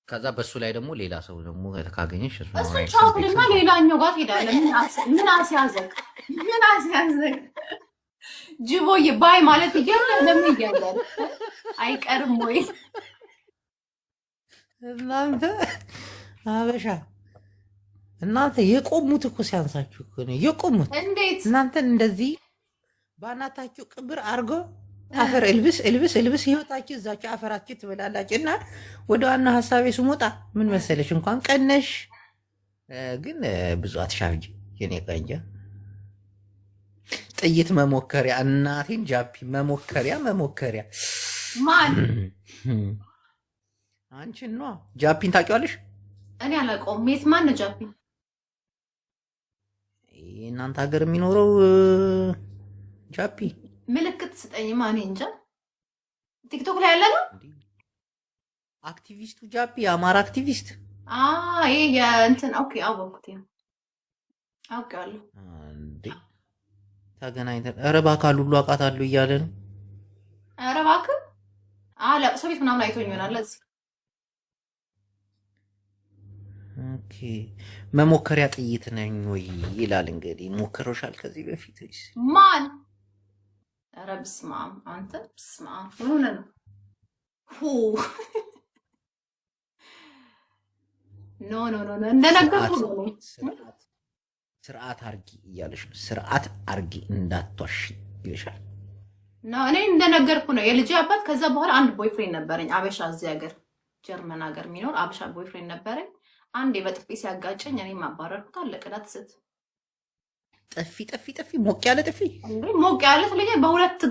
ከዛ በሱ ላይ ደግሞ ሌላ ሰው ደግሞ ካገኘሽ እሱ ቻውልና ሌላኛው ጋር ትሄዳለህ። ምን አስያዘቅ? ምን አስያዘቅ? ጅቦዬ ባይ ማለት ይገርም። ለምን ይገርም? አይቀርም ወይ እናንተ አበሻ እናንተ የቆሙት እኮ ሲያንሳችሁ እኮ ነው የቆሙት። እንዴት እናንተን እንደዚህ ባናታችሁ ቅብር አርጎ አፈር እልብስ ህይወታችሁ እዛችሁ አፈራችሁ ትበላላችሁ። እና ወደ ዋና ሀሳቤ ስሞጣ ምን መሰለሽ፣ እንኳን ቀነሽ ግን ብዙ አትሻፍጂ የኔ ቀንጃ። ጥይት መሞከሪያ እናቴን ጃፒ መሞከሪያ ማን አንቺን ነው። ጃፒን ታውቂዋለሽ? እኔ አላውቀውም። የት ማን ነው ጃፒ? እናንተ ሀገር የሚኖረው ጃፒ ምልክት ስጠኝ። ማን እንጃ። ቲክቶክ ላይ ያለ ነው አክቲቪስቱ ጃፒ፣ የአማራ አክቲቪስት። ይሄ የእንትን ኦኬ፣ አወቅኩት። አውቄዋለሁ። ተገናኝተን ኧረ እባክህ ሁሉ አውቃታለሁ እያለ ነው። ኧረ እባክህ ለቅሶ ቤት ምናምን አይቶኝ ይሆናል ለዚህ። ኦኬ መሞከሪያ ጥይት ነኝ ወይ ይላል። እንግዲህ ሞክሮሻል ከዚህ በፊት ማን? ኧረ በስመ አብ አንተ፣ በስመ አብ ምን ሆነህ ነው? ኖ እንደነገርኩህ ነው። ስርዓት አርጊ እያለሽ ነው። ስርዓት አርጊ እንዳትዋሽ ይልሻል። እኔ እንደነገርኩ ነው የልጅ አባት። ከዛ በኋላ አንድ ቦይፍሬንድ ነበረኝ አበሻ፣ እዚህ ሀገር ጀርመን ሀገር የሚኖር አበሻ ቦይፍሬንድ ነበረኝ። አንዴ በጥፊ ሲያጋጨኝ እኔ ማባረርኩት። አለቀዳት ስት ጥፊ ሞቅ ያለ ጥፊ ሞቅ ያለ ትለኛ በሁለት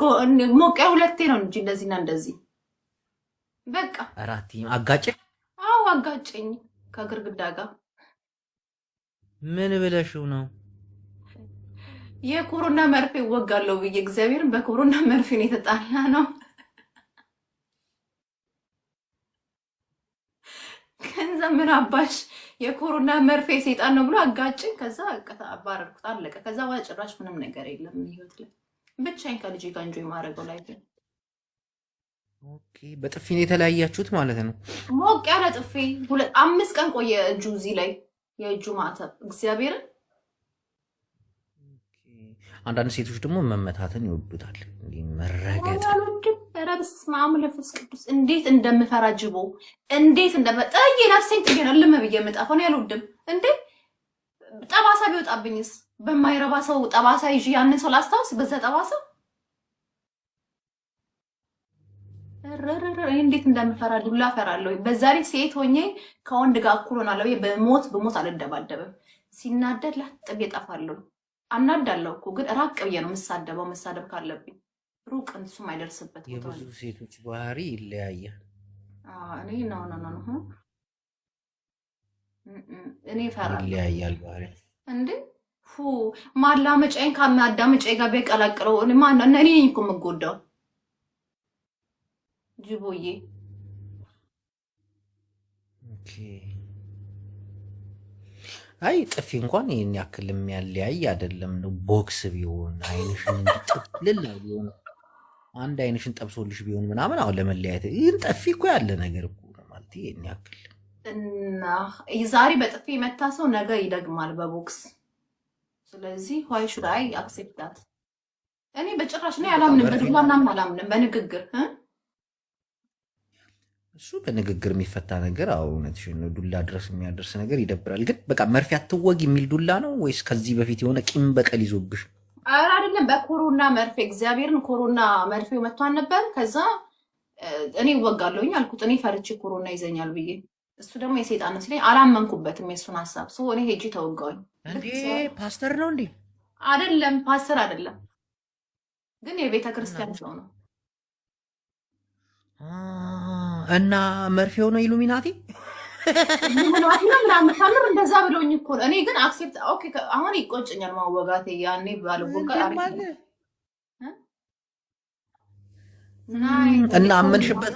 ሞቅ ያለ ሁለቴ ነው እንጂ እንደዚህና እንደዚህ በቃ አራት አጋጨኝ። አዎ አጋጨኝ ከግርግዳ ጋር። ምን ብለሽው ነው? የኮሮና መርፌ ወጋለሁ ብዬ እግዚአብሔርን በኮሮና መርፌ ነው የተጣላ ነው። ከዛ ምን አባሽ የኮሮና መርፌ ሰይጣን ነው ብሎ አጋጭኝ። ከዛ አባረርኩት። አለቀ። ከዛ በኋላ ጭራሽ ምንም ነገር የለም ህይወት ላይ ብቻዬን ከልጄ ጋር እንጆይ ማድረገው ላይ። ኦኬ በጥፊ ነው የተለያያችሁት ማለት ነው? ሞቅ ያለ ጥፊ 5 ቀን ቆየ እጁ እዚህ ላይ የእጁ ማተብ እግዚአብሔርን። አንዳንድ ሴቶች ደግሞ መመታትን ይወዱታል። እንዲህ መረገጥ ኧረ በስመ አብ ወመንፈስ ቅዱስ እንዴት እንደምፈራ ጅቦ እንዴት እንደመጣየ ነፍሴን ትገና ልም ብዬ የምጣፈው ነው ያልወድም እንዴ። ጠባሳ ቢወጣብኝስ በማይረባ ሰው ጠባሳ ይዤ ያንን ሰው ላስታውስ በዛ ጠባሳ ረረረ እንዴት እንደምፈራ ዱላ ፈራለሁ። በዛ ላይ ሴት ሆኜ ከወንድ ጋር እኩል ሆናለሁ። በሞት አልደባደብም። ሲናደድ ላጥብ እጠፋለሁ። አናዳለሁ እኮ ግን ራቅ ብዬ ነው የምሳደበው። መሳደብ ካለብኝ ሩቅ እሱም አይደርስበት። የብዙ ሴቶች ባህሪ ይለያያል። እኔ እኔ እፈራለሁ። ይለያያል ባህሪ እንዴ ማላመጫዬን ከማዳመጫዬ ጋር ቢቀላቅለው እኔ ነኝ እኮ የምጎዳው። ጅቦዬ ኦኬ አይ ጥፊ እንኳን ይሄን ያክል የሚያለያይ አይደለም ነው። ቦክስ ቢሆን አይንሽን ጥልል ቢሆን አንድ አይንሽን ጠብሶልሽ ቢሆን ምናምን አሁን ለመለያየት ይሄን ጥፊ እኮ ያለ ነገር እኮ ነው ማለት ይሄን ያክል እና ዛሬ በጥፊ የመታ ሰው ነገ ይደግማል በቦክስ። ስለዚህ why should I accept that? እኔ በጭራሽ ነው ያላምንም። በዱላ ምናምን አላምንም። በንግግር እሱ በንግግር የሚፈታ ነገር እውነትሽን ነው። ዱላ ድረስ የሚያደርስ ነገር ይደብራል። ግን በቃ መርፌ አትወጊ የሚል ዱላ ነው ወይስ ከዚህ በፊት የሆነ ቂም በቀል ይዞብሽ? ኧረ አይደለም፣ በኮሮና መርፌ እግዚአብሔርን ኮሮና መርፌው መቷን ነበር። ከዛ እኔ እወጋለሁኝ አልኩት። እኔ ፈርቼ ኮሮና ይዘኛል ብዬ እሱ ደግሞ የሰይጣን መስለኝ አላመንኩበትም የእሱን ሀሳብ። እኔ ሄጄ ተወጋሁኝ። እንዴ ፓስተር ነው እንዴ? አይደለም ፓስተር አይደለም፣ ግን የቤተ ክርስቲያን ሰው ነው። እና መርፌው ነው ኢሉሚናቲ ምናምን ታምር እንደዛ ብለውኝ እኮ እኔ ግን አክሴፕት ኦኬ። አሁን ይቆጭኛል ማወጋቴ። ያኔ ባልወጋ እና አመንሽበት?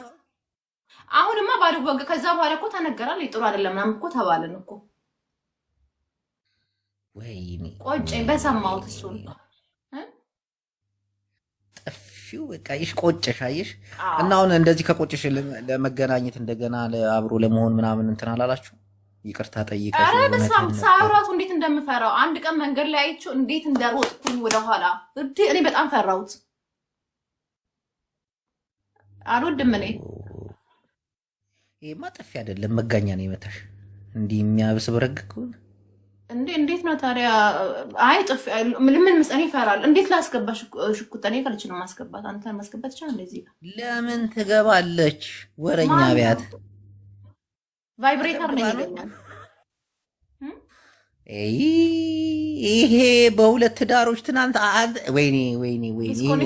አሁንማ ባልወጋ ከዛ በኋላ እኮ ተነገራል። ጥሩ አይደለም ምናምን እኮ ተባለን እኮ። ወይኔ ቆጨኝ በሰማሁት እሱን ጥፊ ጥፊው በቃ ይሽ ቆጨሽ አየሽ። እና አሁን እንደዚህ ከቆጨሽ ለመገናኘት እንደገና አብሮ ለመሆን ምናምን እንትን አላላችሁ? ይቅርታ ጠይቀሽ? ኧረ በስመ አብ ሳውራቱ እንዴት እንደምፈራው አንድ ቀን መንገድ ላይ አይቼው እንዴት እንደሮጥኩኝ ወደኋላ እኔ በጣም ፈራሁት። አልወድም እኔ። ይሄማ ጥፊ አይደለም መጋኛ ነው የመታሽ። እንዲህ የሚያብስ በረግኩ እንዴት ነው ታዲያ? አይ ጥፊ ምን መስኔ ይፈራል። እንዴት ላስገባሽ? ሽጉጥ እኔ ካልችልም ማስገባት አንተ ማስገባት ይችላል። እንደዚህ ለምን ትገባለች? ወረኛ ቢያት ቫይብሬተር ነው ይለኛል። ይሄ በሁለት ዳሮች ትናንት ወይኔ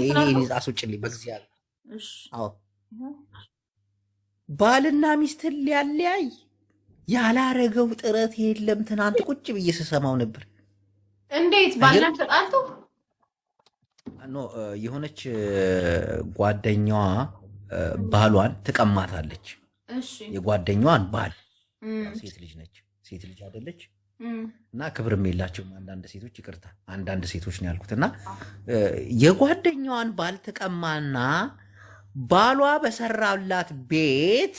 ይሄ አስወጭልኝ በእግዚአብሔር። አዎ ባልና ሚስትን ሊያለያይ ያላረገው ጥረት የለም። ትናንት ቁጭ ብዬ ስሰማው ነበር። እንዴት ባልና ተጣልቶ የሆነች ጓደኛዋ ባሏን ትቀማታለች። የጓደኛዋን ባል ሴት ልጅ ነች፣ ሴት ልጅ አይደለች እና ክብርም የላቸውም አንዳንድ ሴቶች። ይቅርታ አንዳንድ ሴቶች ነው ያልኩት። እና የጓደኛዋን ባል ትቀማና ባሏ በሰራላት ቤት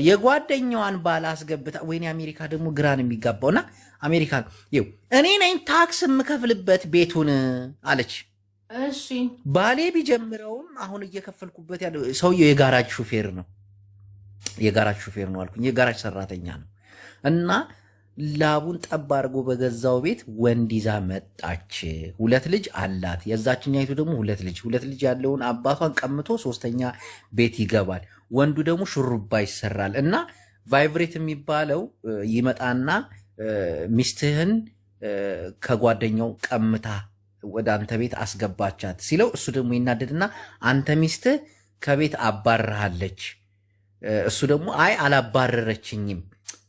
የጓደኛዋን ባል አስገብታ። ወይኔ አሜሪካ ደግሞ ግራን የሚጋባው እና አሜሪካ ይኸው እኔ ነኝ ታክስ የምከፍልበት ቤቱን አለች። እሺ ባሌ ቢጀምረውም አሁን እየከፈልኩበት ያለው ሰውየው የጋራጅ ሹፌር ነው። የጋራጅ ሹፌር ነው አልኩኝ፣ የጋራጅ ሰራተኛ ነው። እና ላቡን ጠብ አድርጎ በገዛው ቤት ወንድ ይዛ መጣች። 2 ልጅ አላት። የዛችኛይቱ ደግሞ 2 ልጅ ያለውን አባቷን ቀምቶ 3ኛ ቤት ይገባል። ወንዱ ደግሞ ሹሩባ ይሰራል። እና ቫይብሬት የሚባለው ይመጣና ሚስትህን ከጓደኛው ቀምታ ወደ አንተ ቤት አስገባቻት ሲለው እሱ ደግሞ ይናደድና አንተ ሚስትህ ከቤት አባርሃለች። እሱ ደግሞ አይ አላባረረችኝም።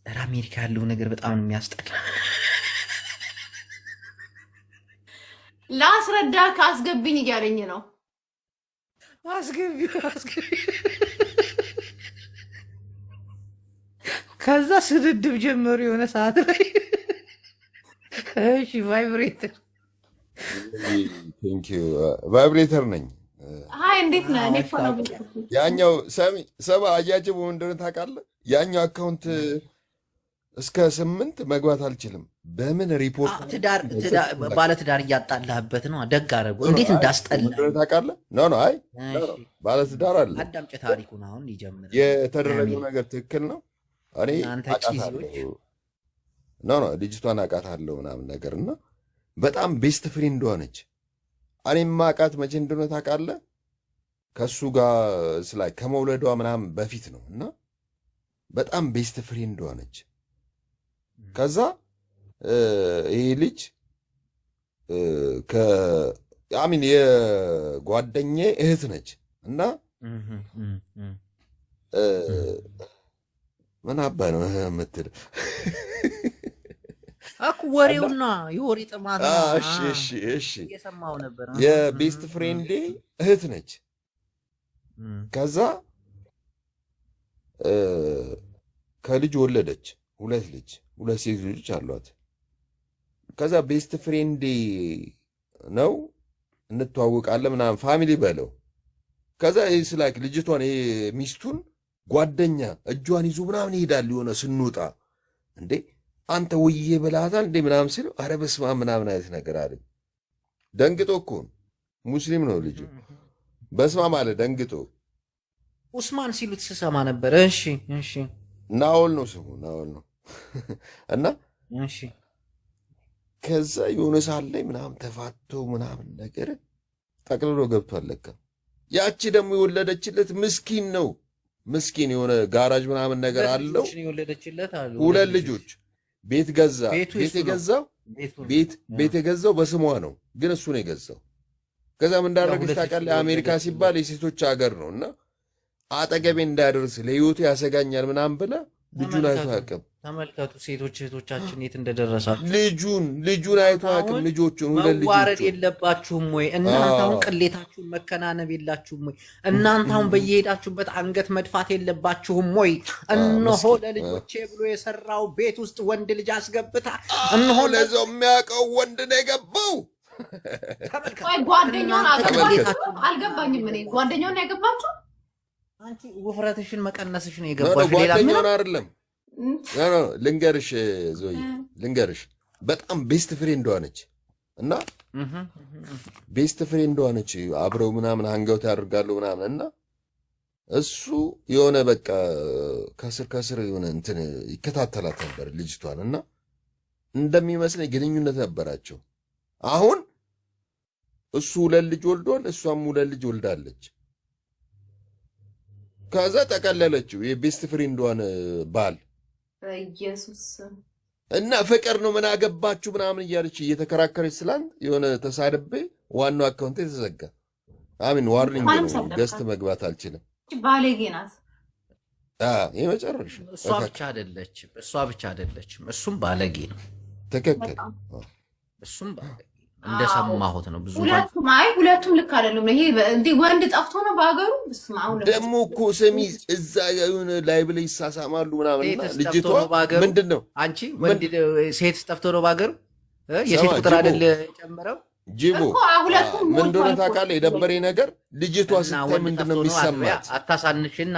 ኧረ አሜሪካ ያለው ነገር በጣም ነው የሚያስጠላ። ላስረዳ ከአስገቢኝ እያለኝ ነው። አስገቢ ከዛ ስድድብ ጀመሩ የሆነ ሰዓት ላይ። እሺ ቫይብሬተር ቫይብሬተር ነኝ። አይ እንዴት ነህ? እኔ እኮ ነው ያኛው ሰባ አያጅብ እንደሆነ ታውቃለህ። ያኛው አካውንት እስከ 8 መግባት አልችልም። በምን ሪፖርት ባለትዳር እያጣላህበት ነው። ደግ አደረጉ። እንዴት እንዳስጠላ ታውቃለህ? አይ ባለትዳር አለ። አዳምጪ ታሪኩን። አሁን ይጀምር። የተደረገው ነገር ትክክል ነው። እኔ ልጅቷን አውቃታለሁ ምናምን ነገር እና በጣም ቤስት ፍሬንድ ሆነች። እኔም ማውቃት መቼ እንደሆነ ታውቃለህ? ከሱ ጋር ስላይ ከመውለዷ ምናምን በፊት ነው እና በጣም ቤስት ፍሬንድ ሆነች። ከዛ ይሄ ልጅ አሚን የጓደኛዬ እህት ነች እና ምን አባ ነው የምትል ወሬውና የወሬ ጥማት እየሰማሁ ነበር። የቤስት ፍሬንዴ እህት ነች። ከዛ ከልጅ ወለደች። 2 ሴት ልጆች አሏት። ከዛ ቤስት ፍሬንዴ ነው እንተዋወቃለን ምናምን ፋሚሊ በለው። ከዛ ስላክ ልጅቷን ሚስቱን ጓደኛ እጇን ይዞ ምናምን ይሄዳል። የሆነ ስንወጣ እንዴ አንተ ውዬ ብላታል እንዴ ምናምን ሲለው ኧረ በስመ አብ ምናምን አይነት ነገር አለኝ። ደንግጦ እኮ ሙስሊም ነው ልጁ። በስመ አብ አለ ደንግጦ። ኡስማን ሲሉት ስሰማ ነበር። እሺ ናኦል ነው ስሙ፣ ናኦል ነው። እና ከዛ የሆነ ሰዓት ላይ ምናምን ተፋቶ ምናምን ነገር ጠቅልሎ ገብቷል ለካ። ያቺ ደግሞ የወለደችለት ምስኪን ነው። ምስኪን የሆነ ጋራጅ ምናምን ነገር አለው። 2 ልጆች ቤት ገዛ። ቤት የገዛው በስሟ ነው፣ ግን እሱ ነው የገዛው። ከዛም እንዳደረገች ታውቃለህ፣ አሜሪካ ሲባል የሴቶች ሀገር ነው እና አጠገቤ እንዳደርስ ለህይወቱ ያሰጋኛል ምናምን ብላ ልጁን አይቶ አያውቅም። ተመልከቱ ሴቶች እህቶቻችን የት እንደደረሳችሁ። ልጁን አይቶ አያውቅም። ልጆቹን 2 ልጆች መዋረድ የለባችሁም ወይ እናንተ? አሁን ቅሌታችሁን መከናነብ የላችሁም ወይ እናንተ? አሁን በየሄዳችሁበት አንገት መድፋት የለባችሁም ወይ? እነሆ ለልጆቼ ብሎ የሰራው ቤት ውስጥ ወንድ ልጅ አስገብታ፣ እነሆ ለዛው የሚያውቀው ወንድ ነው የገባው። ቆይ ጓደኛውን አገባችሁ? አልገባኝም። እኔ ጓደኛውን ያገባችሁ? አንቺ ውፍረትሽን መቀነስሽ ነው የገባሽ። ሌላ ጓደኛውን አይደለም። ልንገርሽ ዞይ ልንገርሽ፣ በጣም ቤስት ፍሬንድ ነች እና ቤስት ፍሬንድ ነች። አብረው ምናምን ሀንጋውት ያደርጋሉ ምናምን እና እሱ የሆነ በቃ ከስር የሆነ እንትን ይከታተላት ነበር ልጅቷን እና እንደሚመስለኝ ግንኙነት ነበራቸው። አሁን እሱ 2 ልጅ ወልዷል፣ እሷም 2 ልጅ ወልዳለች። ከዛ ጠቀለለችው የቤስት ፍሬንዷን ባል በኢየሱስ እና ፍቅር ነው ምን አገባችሁ ምናምን እያለች እየተከራከረች ስላንት የሆነ ተሳድቤ ዋናው አካውንት የተዘጋ። አሚን ዋርኒንግ ገስት መግባት አልችልም። ባለጌ ናት። የመጨረሻ እሷ ብቻ አይደለችም፣ እሱም ባለጌ ነው። ትክክል። እሱም ባለጌ እንደሰማሁት ነው። ብዙ ሁለቱም ልክ አይደሉም። ይሄ እንዲህ ወንድ ጠፍቶ ነው በሀገሩ። ደግሞ እኮ ስሚ እዛ የሆነ ላይ ብለ ይሳሳማሉ ምናምን። ልጅቷ ምንድን ነው አንቺ ወንድ ሴት ጠፍቶ ነው በሀገሩ። የሴት ቁጥር አይደል የጨመረው? ጅቦ ምን እንደሆነ ታውቃለህ? የደበሬ ነገር ልጅቷ ስታይ ምንድን ነው የሚሰማት? አታሳንሽና